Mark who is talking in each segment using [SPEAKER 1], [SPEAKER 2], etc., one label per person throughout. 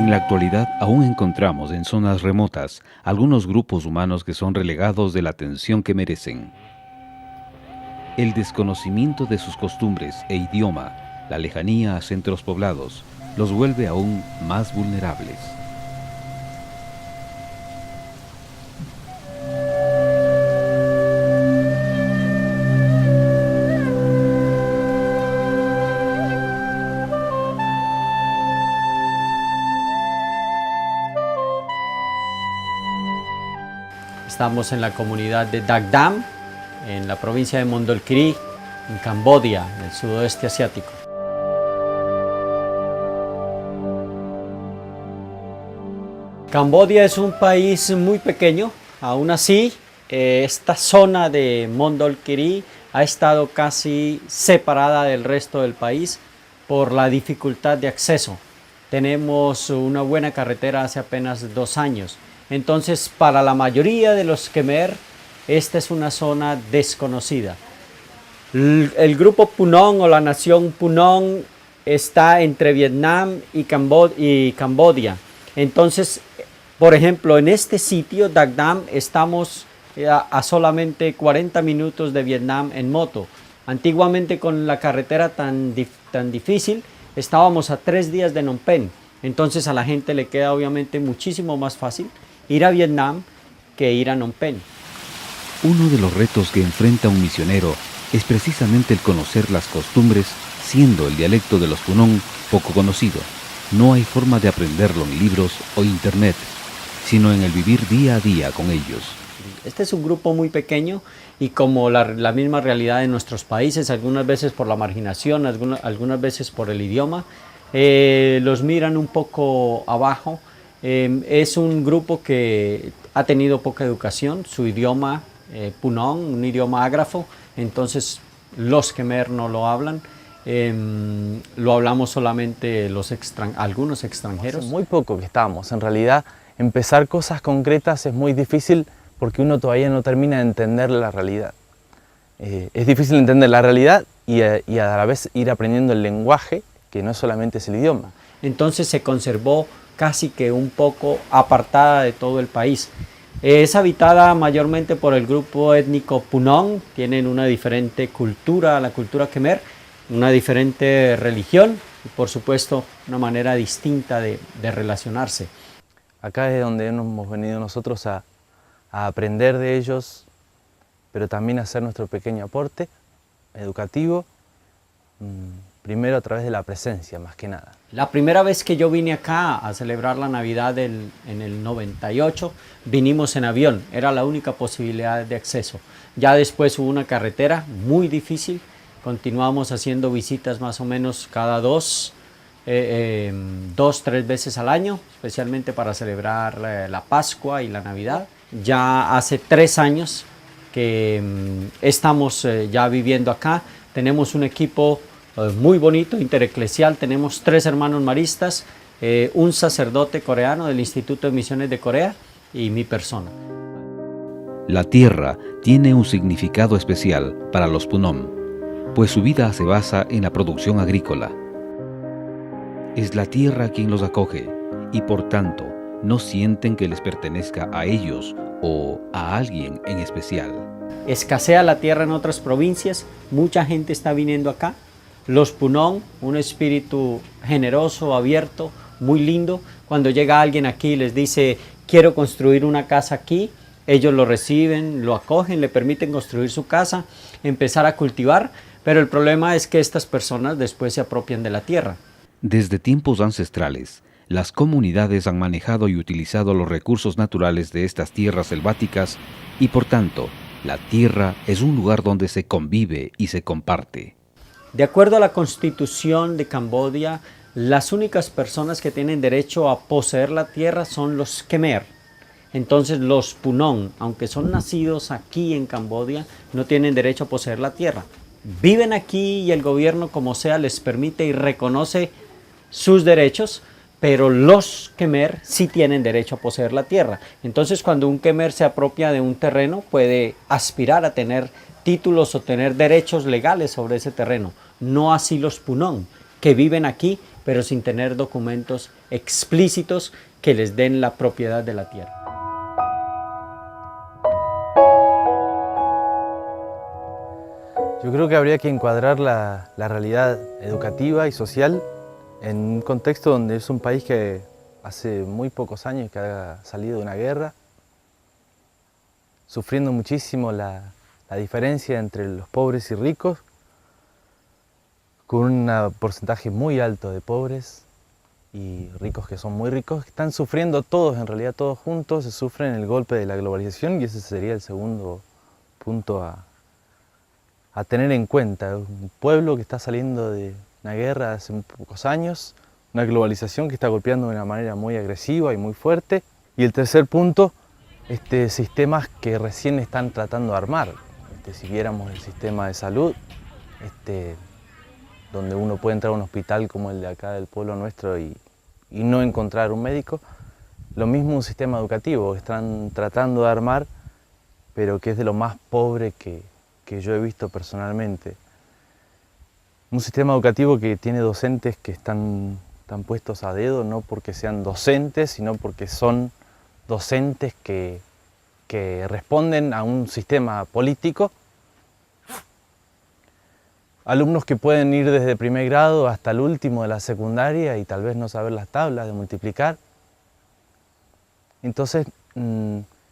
[SPEAKER 1] En la actualidad aún encontramos en zonas remotas algunos grupos humanos que son relegados de la atención que merecen. El desconocimiento de sus costumbres e idioma, la lejanía a centros poblados, los vuelve aún más vulnerables.
[SPEAKER 2] Estamos en la comunidad de Dak Dam, en la provincia de Mondolkiri, en Camboya, en el sudoeste asiático. Camboya es un país muy pequeño, aún así esta zona de Mondolkiri ha estado casi separada del resto del país por la dificultad de acceso. Tenemos una buena carretera hace apenas 2 años. Entonces, para la mayoría de los Khmer, esta es una zona desconocida. El grupo Punong o la nación Punong está entre Vietnam y Camboya. Entonces, por ejemplo, en este sitio, Dak Dam, estamos a solamente 40 minutos de Vietnam en moto. Antiguamente, con la carretera tan difícil, estábamos a 3 días de Phnom Penh. Entonces, a la gente le queda obviamente muchísimo más fácil ir a Vietnam que ir a Phnom Penh.
[SPEAKER 1] Uno de los retos que enfrenta un misionero es precisamente el conocer las costumbres, siendo el dialecto de los Punong poco conocido. No hay forma de aprenderlo en libros o internet, sino en el vivir día a día con ellos.
[SPEAKER 2] Este es un grupo muy pequeño y como la misma realidad de nuestros países, algunas veces por la marginación, algunas veces por el idioma, los miran un poco abajo. Es un grupo que ha tenido poca educación, su idioma Punong, un idioma ágrafo, entonces los Khmer no lo hablan, lo hablamos solamente algunos extranjeros.
[SPEAKER 3] Hace muy poco que estamos, en realidad empezar cosas concretas es muy difícil porque uno todavía no termina de entender la realidad. Es difícil entender la realidad y a la vez ir aprendiendo el lenguaje, que no solamente es el idioma.
[SPEAKER 2] Entonces se conservó casi que un poco apartada de todo el país. Es habitada mayormente por el grupo étnico Punong, tienen una diferente cultura, la cultura Khmer, una diferente religión y por supuesto una manera distinta de relacionarse.
[SPEAKER 3] Acá es donde hemos venido nosotros a aprender de ellos, pero también a hacer nuestro pequeño aporte educativo, primero a través de la presencia, más que nada.
[SPEAKER 2] La primera vez que yo vine acá a celebrar la Navidad en el 98, vinimos en avión, era la única posibilidad de acceso. Ya después hubo una carretera muy difícil, continuamos haciendo visitas más o menos cada 2, 3 veces al año, especialmente para celebrar la Pascua y la Navidad. Ya hace 3 años que estamos ya viviendo acá, tenemos un equipo muy bonito, intereclesial, tenemos 3 hermanos maristas, un sacerdote coreano del Instituto de Misiones de Corea y mi persona.
[SPEAKER 1] La tierra tiene un significado especial para los Punong, pues su vida se basa en la producción agrícola. Es la tierra quien los acoge y por tanto no sienten que les pertenezca a ellos o a alguien en especial.
[SPEAKER 2] Escasea la tierra en otras provincias, mucha gente está viniendo acá. Los Punong, un espíritu generoso, abierto, muy lindo. Cuando llega alguien aquí y les dice, quiero construir una casa aquí, ellos lo reciben, lo acogen, le permiten construir su casa, empezar a cultivar, pero el problema es que estas personas después se apropian de la tierra.
[SPEAKER 1] Desde tiempos ancestrales, las comunidades han manejado y utilizado los recursos naturales de estas tierras selváticas y por tanto, la tierra es un lugar donde se convive y se comparte.
[SPEAKER 2] De acuerdo a la Constitución de Camboya, las únicas personas que tienen derecho a poseer la tierra son los Khmer. Entonces los Punong, aunque son nacidos aquí en Camboya, no tienen derecho a poseer la tierra. Viven aquí y el gobierno como sea les permite y reconoce sus derechos, pero los Khmer sí tienen derecho a poseer la tierra. Entonces cuando un Khmer se apropia de un terreno puede aspirar a tener títulos o tener derechos legales sobre ese terreno. No así los Punong, que viven aquí pero sin tener documentos explícitos que les den la propiedad de la tierra.
[SPEAKER 3] Yo creo que habría que encuadrar la realidad educativa y social en un contexto donde es un país que hace muy pocos años que ha salido de una guerra, sufriendo muchísimo la diferencia entre los pobres y ricos, con un porcentaje muy alto de pobres y ricos que son muy ricos, que están sufriendo todos, en realidad todos juntos, se sufren el golpe de la globalización, y ese sería el segundo punto a tener en cuenta. Un pueblo que está saliendo de una guerra hace pocos años, una globalización que está golpeando de una manera muy agresiva y muy fuerte. Y el tercer punto, sistemas que recién están tratando de armar. Si viéramos el sistema de salud, donde uno puede entrar a un hospital como el de acá del pueblo nuestro y no encontrar un médico, lo mismo un sistema educativo que están tratando de armar, pero que es de lo más pobre que yo he visto personalmente. Un sistema educativo que tiene docentes que están puestos a dedo, no porque sean docentes, sino porque son docentes que responden a un sistema político. Alumnos que pueden ir desde primer grado hasta el último de la secundaria y tal vez no saber las tablas de multiplicar. Entonces,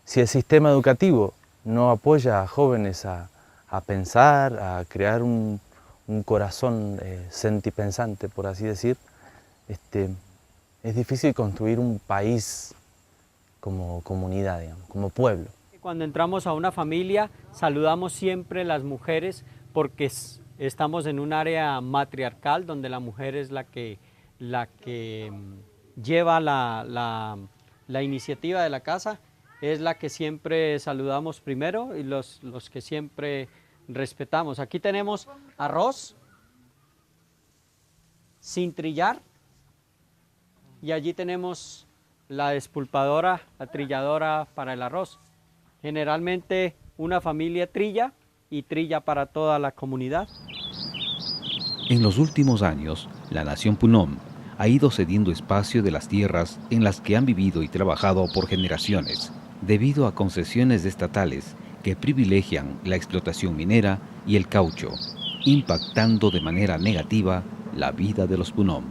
[SPEAKER 3] si el sistema educativo no apoya a jóvenes a pensar, a crear un corazón sentipensante, por así decir, es difícil construir un país como comunidad, digamos, como pueblo.
[SPEAKER 2] Cuando entramos a una familia, saludamos siempre las mujeres porque estamos en un área matriarcal donde la mujer es la que lleva la iniciativa de la casa, es la que siempre saludamos primero y los que siempre respetamos. Aquí tenemos arroz sin trillar y allí tenemos la despulpadora, la trilladora para el arroz. Generalmente una familia trilla y trilla para toda la comunidad.
[SPEAKER 1] En los últimos años, la nación Punom ha ido cediendo espacio de las tierras en las que han vivido y trabajado por generaciones, debido a concesiones estatales que privilegian la explotación minera y el caucho, impactando de manera negativa la vida de los Punom.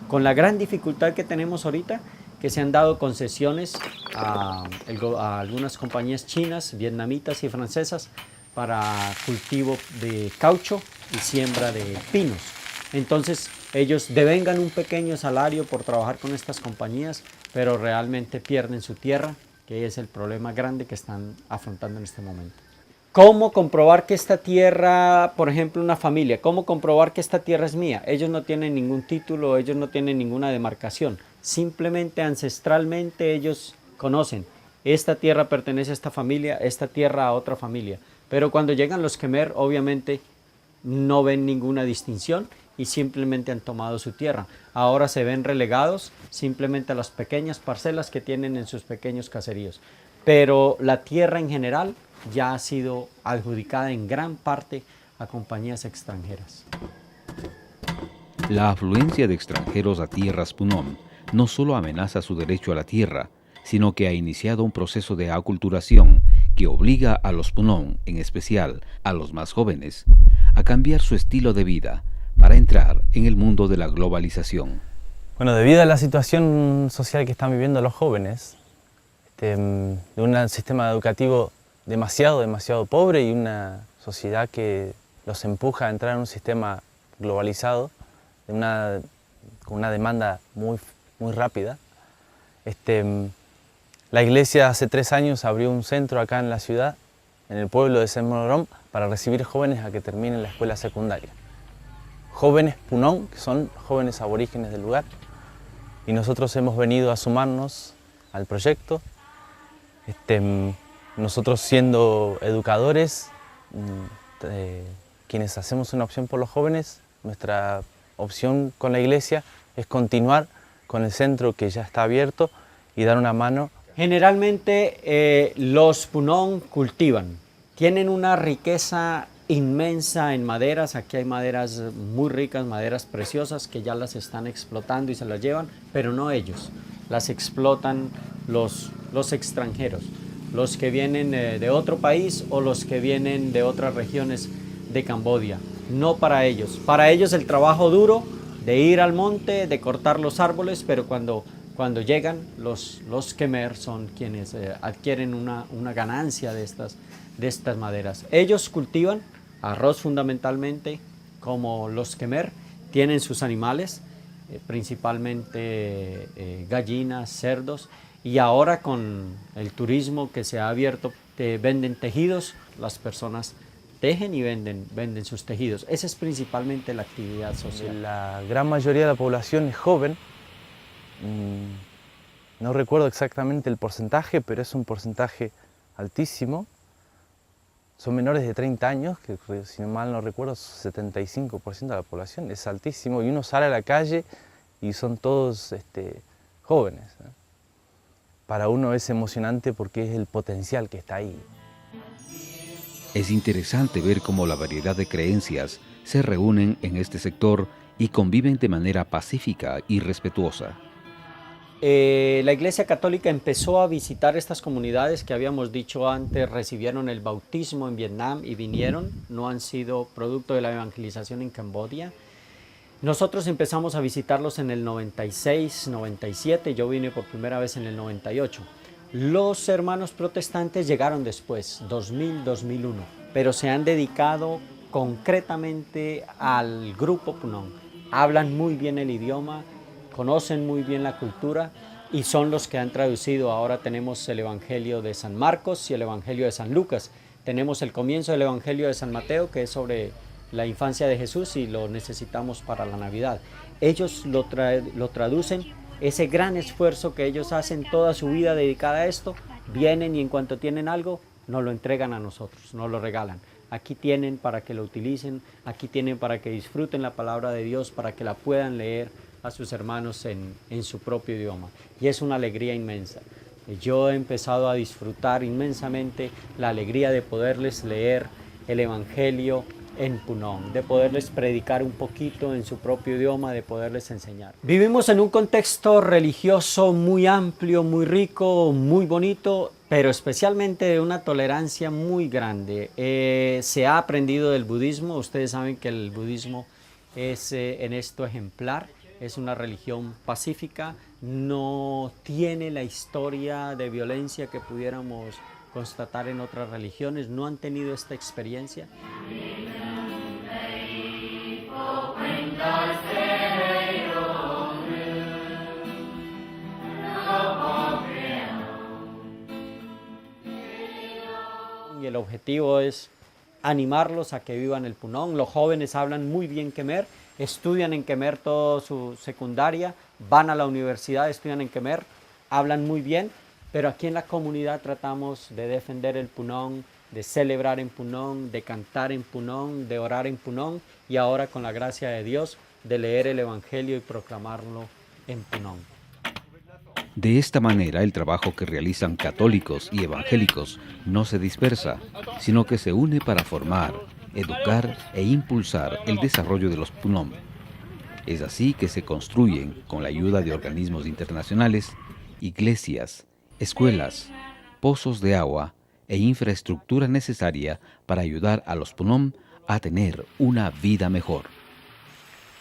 [SPEAKER 2] Con la gran dificultad que tenemos ahorita, que se han dado concesiones a algunas compañías chinas, vietnamitas y francesas para cultivo de caucho y siembra de pinos. Entonces ellos devengan un pequeño salario por trabajar con estas compañías, pero realmente pierden su tierra, que es el problema grande que están afrontando en este momento. ¿Cómo comprobar que esta tierra, por ejemplo, una familia, cómo comprobar que esta tierra es mía? Ellos no tienen ningún título, ellos no tienen ninguna demarcación. Simplemente, ancestralmente, ellos conocen. Esta tierra pertenece a esta familia, esta tierra a otra familia. Pero cuando llegan los Khmer, obviamente, no ven ninguna distinción y simplemente han tomado su tierra. Ahora se ven relegados simplemente a las pequeñas parcelas que tienen en sus pequeños caseríos. Pero la tierra en general ya ha sido adjudicada en gran parte a compañías extranjeras.
[SPEAKER 1] La afluencia de extranjeros a tierras Punom no solo amenaza su derecho a la tierra, sino que ha iniciado un proceso de aculturación que obliga a los Punom, en especial a los más jóvenes, a cambiar su estilo de vida para entrar en el mundo de la globalización.
[SPEAKER 3] Bueno, debido a la situación social que están viviendo los jóvenes, de un sistema educativo demasiado pobre y una sociedad que los empuja a entrar en un sistema globalizado, con una demanda muy rápida. La iglesia hace 3 años abrió un centro acá en la ciudad, en el pueblo de Semnorom, para recibir jóvenes a que terminen la escuela secundaria. Jóvenes Punom, que son jóvenes aborígenes del lugar, y nosotros hemos venido a sumarnos al proyecto. Nosotros, siendo educadores, quienes hacemos una opción por los jóvenes, nuestra opción con la iglesia es continuar con el centro que ya está abierto y dar una mano.
[SPEAKER 2] Generalmente los Punom cultivan, tienen una riqueza inmensa en maderas. Aquí hay maderas muy ricas, maderas preciosas que ya las están explotando y se las llevan, pero no ellos, las explotan los extranjeros, los que vienen de otro país o los que vienen de otras regiones de Camboya. No para ellos el trabajo duro de ir al monte, de cortar los árboles, pero cuando llegan los Khmer son quienes adquieren una ganancia de estas maderas. Ellos cultivan arroz fundamentalmente, como los Khmer, tienen sus animales, principalmente gallinas, cerdos, y ahora con el turismo que se ha abierto, venden tejidos, las personas tejen y venden sus tejidos. Esa es principalmente la actividad social.
[SPEAKER 3] La gran mayoría de la población es joven. No recuerdo exactamente el porcentaje, pero es un porcentaje altísimo. Son menores de 30 años, que si mal no recuerdo, 75% de la población, es altísimo. Y uno sale a la calle y son todos jóvenes. Para uno es emocionante porque es el potencial que está ahí.
[SPEAKER 1] Es interesante ver cómo la variedad de creencias se reúnen en este sector y conviven de manera pacífica y respetuosa.
[SPEAKER 2] La Iglesia Católica empezó a visitar estas comunidades que habíamos dicho antes, recibieron el bautismo en Vietnam y vinieron, no han sido producto de la evangelización en Camboya. Nosotros empezamos a visitarlos en el 96, 97, yo vine por primera vez en el 98. Los hermanos protestantes llegaron después, 2000, 2001, pero se han dedicado concretamente al grupo Punong. Hablan muy bien el idioma, conocen muy bien la cultura y son los que han traducido. Ahora tenemos el Evangelio de San Marcos y el Evangelio de San Lucas. Tenemos el comienzo del Evangelio de San Mateo, que es sobre la infancia de Jesús y lo necesitamos para la Navidad. Ellos lo traducen, ese gran esfuerzo que ellos hacen toda su vida dedicada a esto, vienen y en cuanto tienen algo, nos lo entregan a nosotros, nos lo regalan. Aquí tienen para que lo utilicen, aquí tienen para que disfruten la palabra de Dios, para que la puedan leer a sus hermanos en su propio idioma. Y es una alegría inmensa. Yo he empezado a disfrutar inmensamente la alegría de poderles leer el Evangelio en Punong, de poderles predicar un poquito en su propio idioma, de poderles enseñar. Vivimos en un contexto religioso muy amplio, muy rico, muy bonito, pero especialmente de una tolerancia muy grande. Se ha aprendido del budismo. Ustedes saben que el budismo es en esto ejemplar. Es una religión pacífica, no tiene la historia de violencia que pudiéramos constatar en otras religiones, no han tenido esta experiencia. Y el objetivo es animarlos a que vivan el Punong. Los jóvenes hablan muy bien Khmer, estudian en Khmer toda su secundaria, van a la universidad, estudian en Khmer, hablan muy bien, pero aquí en la comunidad tratamos de defender el Punong, de celebrar en Punong, de cantar en Punong, de orar en Punong y ahora con la gracia de Dios de leer el Evangelio y proclamarlo en Punong.
[SPEAKER 1] De esta manera, el trabajo que realizan católicos y evangélicos no se dispersa, sino que se une para formar, educar e impulsar el desarrollo de los Punom. Es así que se construyen, con la ayuda de organismos internacionales, iglesias, escuelas, pozos de agua e infraestructura necesaria para ayudar a los Punom a tener una vida mejor.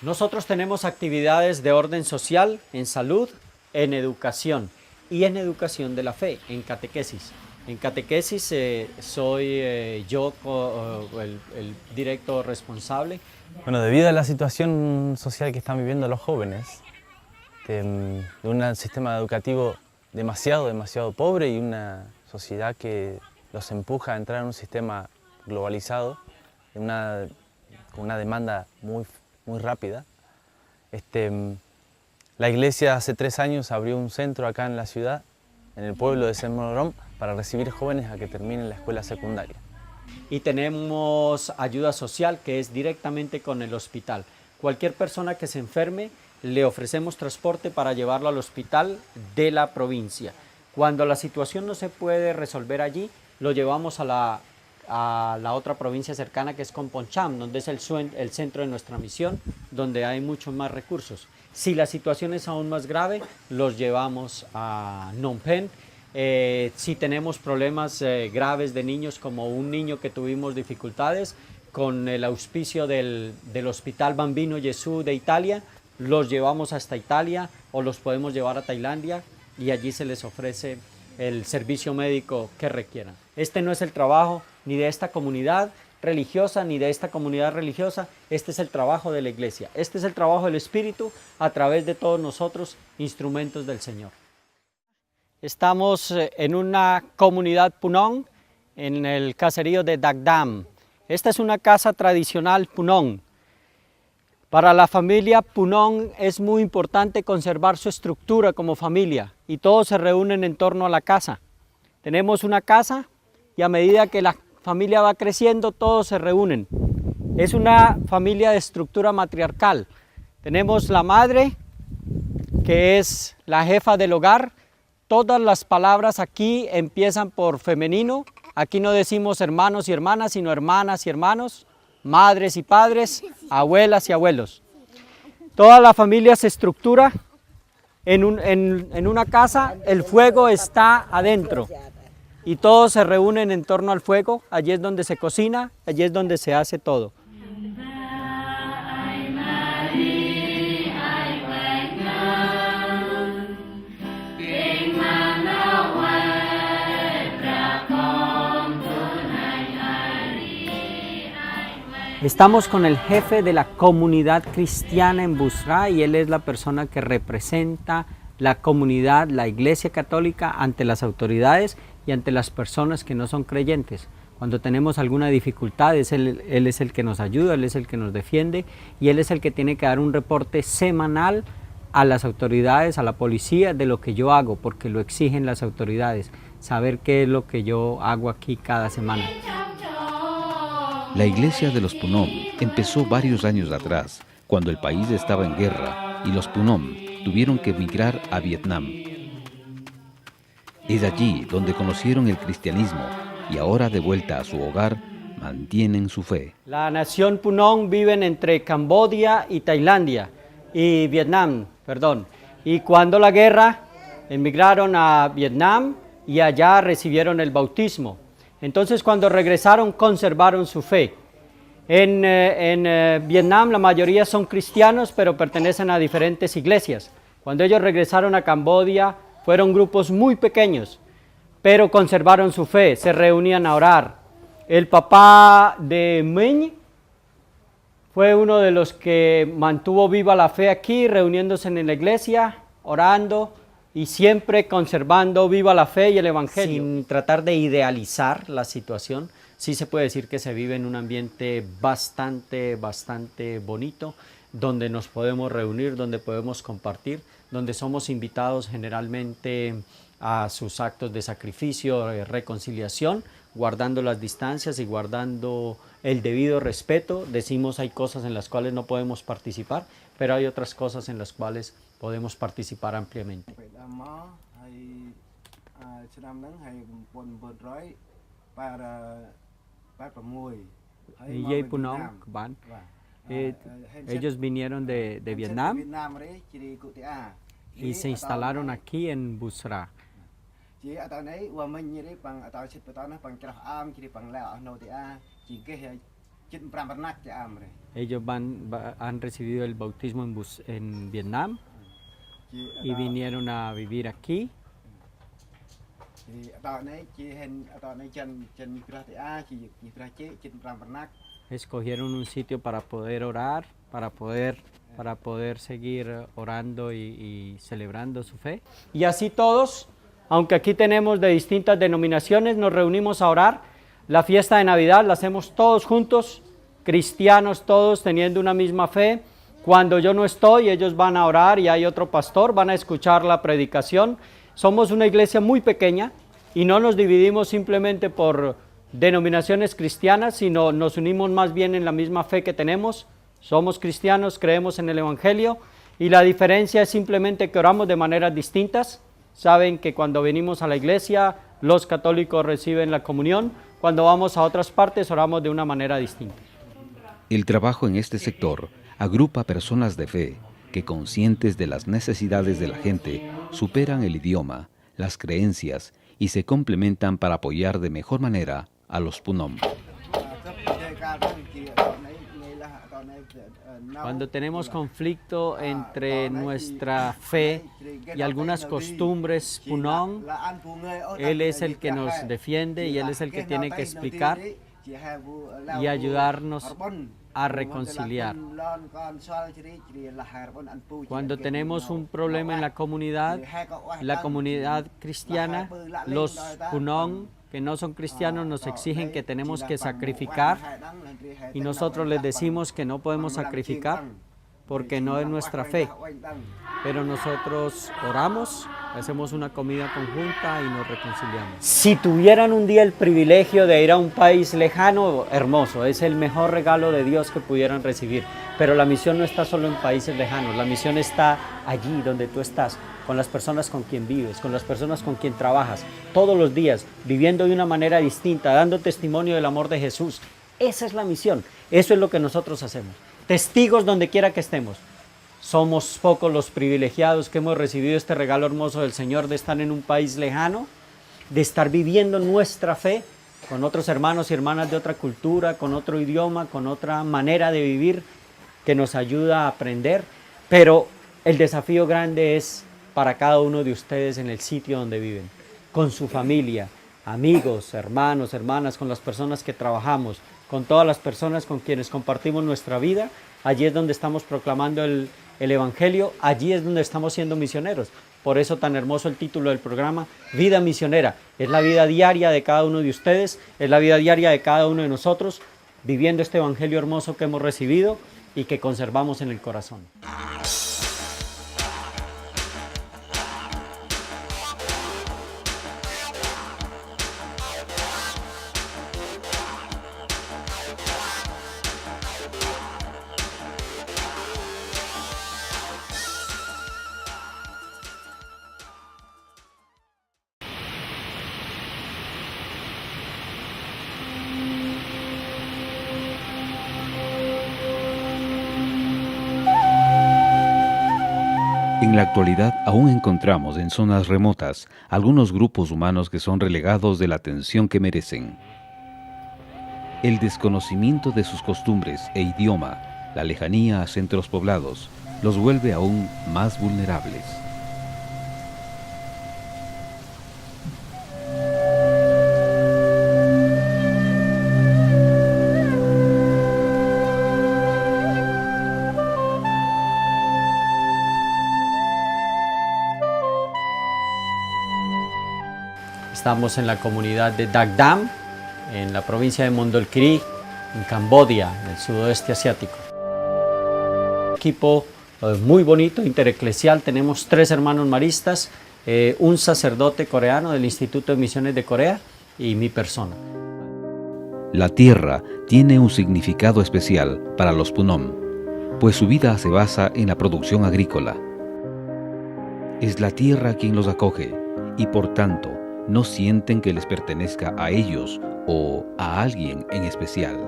[SPEAKER 2] Nosotros tenemos actividades de orden social, en salud, en educación y en educación de la fe, en catequesis. En catequesis soy yo el directo responsable.
[SPEAKER 3] Bueno, debido a la situación social que están viviendo los jóvenes, de un sistema educativo demasiado pobre y una sociedad que los empuja a entrar en un sistema globalizado, con una demanda muy rápida. La iglesia hace 3 años abrió un centro acá en la ciudad, en el pueblo de Senmonorom, para recibir jóvenes a que terminen la escuela secundaria.
[SPEAKER 2] Y tenemos ayuda social que es directamente con el hospital. Cualquier persona que se enferme, le ofrecemos transporte para llevarlo al hospital de la provincia. Cuando la situación no se puede resolver allí, lo llevamos a a la otra provincia cercana que es Komponcham, donde es el centro de nuestra misión, donde hay muchos más recursos. Si la situación es aún más grave, los llevamos a Phnom Penh. Si tenemos problemas graves de niños, como un niño que tuvimos dificultades, con el auspicio del Hospital Bambino Gesù de Italia, los llevamos hasta Italia o los podemos llevar a Tailandia y allí se les ofrece el servicio médico que requieran. Este no es el trabajo ni de esta comunidad religiosa ni de esta comunidad religiosa, este es el trabajo de la iglesia, este es el trabajo del Espíritu a través de todos nosotros, instrumentos del Señor. Estamos en una comunidad Punong, en el caserío de Dak Dam. Esta es una casa tradicional Punong. Para la familia Punong es muy importante conservar su estructura como familia y todos se reúnen en torno a la casa. Tenemos una casa y a medida que la familia va creciendo todos se reúnen. Es una familia de estructura matriarcal. Tenemos la madre, que es la jefa del hogar. Todas las palabras aquí empiezan por femenino. Aquí no decimos hermanos y hermanas, sino hermanas y hermanos, madres y padres, abuelas y abuelos. Toda la familia se estructura en una casa, el fuego está adentro y todos se reúnen en torno al fuego. Allí es donde se cocina, allí es donde se hace todo. Estamos con el jefe de la comunidad cristiana en Busra y él es la persona que representa la comunidad, la Iglesia Católica ante las autoridades y ante las personas que no son creyentes. Cuando tenemos alguna dificultad, él es el que nos ayuda, él es el que nos defiende y él es el que tiene que dar un reporte semanal a las autoridades, a la policía, de lo que yo hago, porque lo exigen las autoridades, saber qué es lo que yo hago aquí cada semana.
[SPEAKER 1] La iglesia de los Punom empezó varios años atrás, cuando el país estaba en guerra y los Punom tuvieron que emigrar a Vietnam. Es allí donde conocieron el cristianismo y ahora, de vuelta a su hogar, mantienen su fe.
[SPEAKER 2] La nación Punom vive entre Camboya y Tailandia y Vietnam, perdón. Y cuando la guerra, emigraron a Vietnam y allá recibieron el bautismo. Entonces, cuando regresaron, conservaron su fe. En Vietnam la mayoría son cristianos, pero pertenecen a diferentes iglesias. Cuando ellos regresaron a Camboya, fueron grupos muy pequeños, pero conservaron su fe, se reunían a orar. El papá de Minh fue uno de los que mantuvo viva la fe aquí, reuniéndose en la iglesia, orando y siempre conservando viva la fe y el evangelio. Sin tratar de idealizar la situación, sí se puede decir que se vive en un ambiente bastante bonito, donde nos podemos reunir, donde podemos compartir, donde somos invitados generalmente a sus actos de sacrificio, de reconciliación, guardando las distancias y guardando el debido respeto. Decimos hay cosas en las cuales no podemos participar, pero hay otras cosas en las cuales podemos participar ampliamente. Ellos vinieron de Vietnam y se instalaron aquí en Busra. Ellos han recibido el bautismo en Vietnam y vinieron a vivir aquí. Escogieron un sitio para poder orar, para poder seguir orando y celebrando su fe. Y así todos, aunque aquí tenemos de distintas denominaciones, nos reunimos a orar. La fiesta de Navidad la hacemos todos juntos, cristianos todos teniendo una misma fe. Cuando yo no estoy, ellos van a orar y hay otro pastor, van a escuchar la predicación. Somos una iglesia muy pequeña y no nos dividimos simplemente por denominaciones cristianas, sino nos unimos más bien en la misma fe que tenemos. Somos cristianos, creemos en el Evangelio y la diferencia es simplemente que oramos de maneras distintas. Saben que cuando venimos a la iglesia, los católicos reciben la comunión, cuando vamos a otras partes oramos de una manera distinta.
[SPEAKER 1] El trabajo en este sector agrupa personas de fe que, conscientes de las necesidades de la gente, superan el idioma, las creencias y se complementan para apoyar de mejor manera a los Punom.
[SPEAKER 2] Cuando tenemos conflicto entre nuestra fe y algunas costumbres Punom, Él es el que nos defiende y Él es el que tiene que explicar y ayudarnos a reconciliar. Cuando tenemos un problema en la comunidad cristiana, los Punom que no son cristianos nos exigen que tenemos que sacrificar y nosotros les decimos que no podemos sacrificar porque no es nuestra fe. Pero nosotros oramos, hacemos una comida conjunta y nos reconciliamos. Si tuvieran un día el privilegio de ir a un país lejano, hermoso, es el mejor regalo de Dios que pudieran recibir. Pero la misión no está solo en países lejanos, la misión está allí donde tú estás, con las personas con quien vives, con las personas con quien trabajas, todos los días, viviendo de una manera distinta, dando testimonio del amor de Jesús. Esa es la misión, eso es lo que nosotros hacemos. Testigos donde quiera que estemos. Somos pocos los privilegiados que hemos recibido este regalo hermoso del Señor de estar en un país lejano, de estar viviendo nuestra fe con otros hermanos y hermanas de otra cultura, con otro idioma, con otra manera de vivir que nos ayuda a aprender. Pero el desafío grande es para cada uno de ustedes en el sitio donde viven, con su familia, amigos, hermanos, hermanas, con las personas que trabajamos, con todas las personas con quienes compartimos nuestra vida. Allí es donde estamos proclamando el Evangelio, allí es donde estamos siendo misioneros. Por eso tan hermoso el título del programa, Vida Misionera. Es la vida diaria de cada uno de ustedes, es la vida diaria de cada uno de nosotros, viviendo este Evangelio hermoso que hemos recibido y que conservamos en el corazón.
[SPEAKER 1] En la actualidad aún encontramos en zonas remotas algunos grupos humanos que son relegados de la atención que merecen. El desconocimiento de sus costumbres e idioma, la lejanía a centros poblados, los vuelve aún más vulnerables.
[SPEAKER 2] Estamos en la comunidad de Dak Dam, en la provincia de Mondolkiri, en Camboya, en el sudoeste asiático. Equipo muy bonito, intereclesial. Tenemos 3 hermanos maristas, un sacerdote coreano del Instituto de Misiones de Corea y mi persona.
[SPEAKER 1] La tierra tiene un significado especial para los Punom, pues su vida se basa en la producción agrícola. Es la tierra quien los acoge y por tanto no sienten que les pertenezca a ellos o a alguien en especial.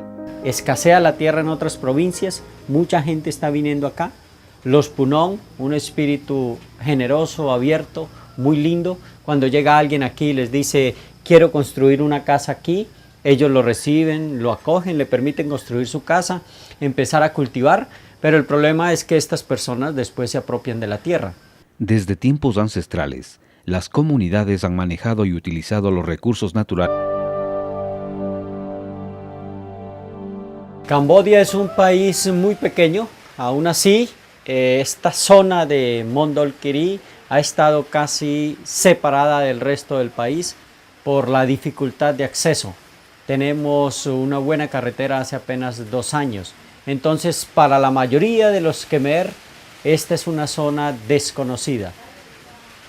[SPEAKER 2] Escasea la tierra en otras provincias, mucha gente está viniendo acá. Los Punom, un espíritu generoso, abierto, muy lindo. Cuando llega alguien aquí y les dice, quiero construir una casa aquí, ellos lo reciben, lo acogen, le permiten construir su casa, empezar a cultivar, pero el problema es que estas personas después se apropian de la tierra.
[SPEAKER 1] Desde tiempos ancestrales, las comunidades han manejado y utilizado los recursos naturales.
[SPEAKER 2] Camboya es un país muy pequeño, aún así esta zona de Mondolkiri ha estado casi separada del resto del país por la dificultad de acceso. Tenemos una buena carretera hace apenas 2 años, entonces para la mayoría de los Khmer esta es una zona desconocida.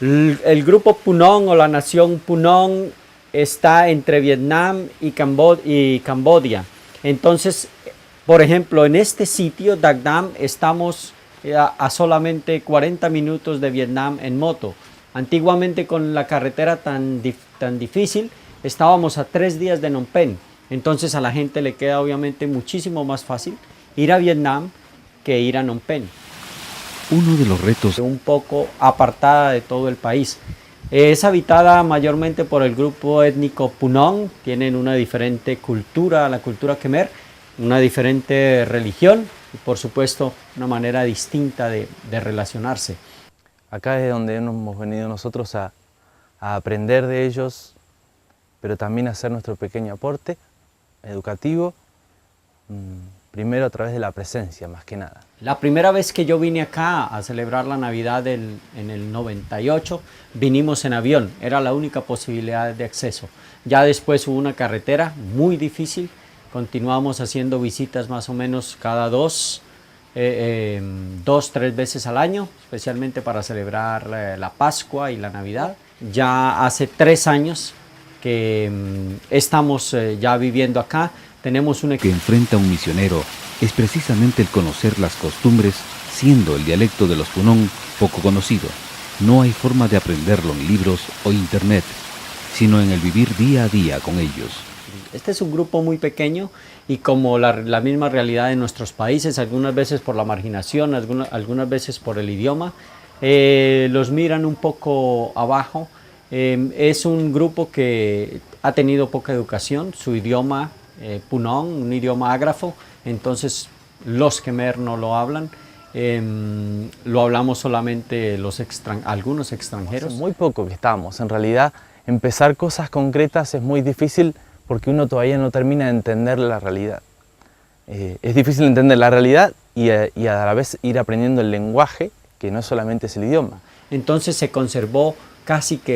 [SPEAKER 2] El grupo Punom o la nación Punom está entre Vietnam y Camboya. Entonces, por ejemplo, en este sitio, Dak Dam, estamos a solamente 40 minutos de Vietnam en moto. Antiguamente con la carretera tan difícil, estábamos a 3 días de Phnom Penh. Entonces a la gente le queda obviamente muchísimo más fácil ir a Vietnam que ir a Phnom Penh.
[SPEAKER 1] Uno de los retos
[SPEAKER 2] Un poco apartada de todo el país. Es habitada mayormente por el grupo étnico Punong, tienen una diferente cultura, la cultura Khmer, una diferente religión y por supuesto una manera distinta de relacionarse.
[SPEAKER 3] Acá es donde hemos venido nosotros a aprender de ellos, pero también a hacer nuestro pequeño aporte educativo, primero a través de la presencia, más que nada.
[SPEAKER 2] La primera vez que yo vine acá a celebrar la Navidad en el 98, vinimos en avión, era la única posibilidad de acceso. Ya después hubo una carretera muy difícil, continuamos haciendo visitas más o menos cada 2, 3 veces al año, especialmente para celebrar la Pascua y la Navidad. Ya hace 3 años que estamos ya viviendo acá. Tenemos un
[SPEAKER 1] que enfrenta un misionero es precisamente el conocer las costumbres, siendo el dialecto de los Punong poco conocido. No hay forma de aprenderlo en libros o internet, sino en el vivir día a día con ellos.
[SPEAKER 2] Este es un grupo muy pequeño y como la misma realidad de nuestros países, algunas veces por la marginación, algunas veces por el idioma, los miran un poco abajo. Es un grupo que ha tenido poca educación, su idioma Punong, un idioma ágrafo, entonces los Khmer no lo hablan, lo hablamos solamente algunos extranjeros.
[SPEAKER 3] Hace muy poco que estamos, en realidad empezar cosas concretas es muy difícil porque uno todavía no termina de entender la realidad. Es difícil entender la realidad y a la vez ir aprendiendo el lenguaje, que no solamente es el idioma.
[SPEAKER 2] Entonces se conservó casi que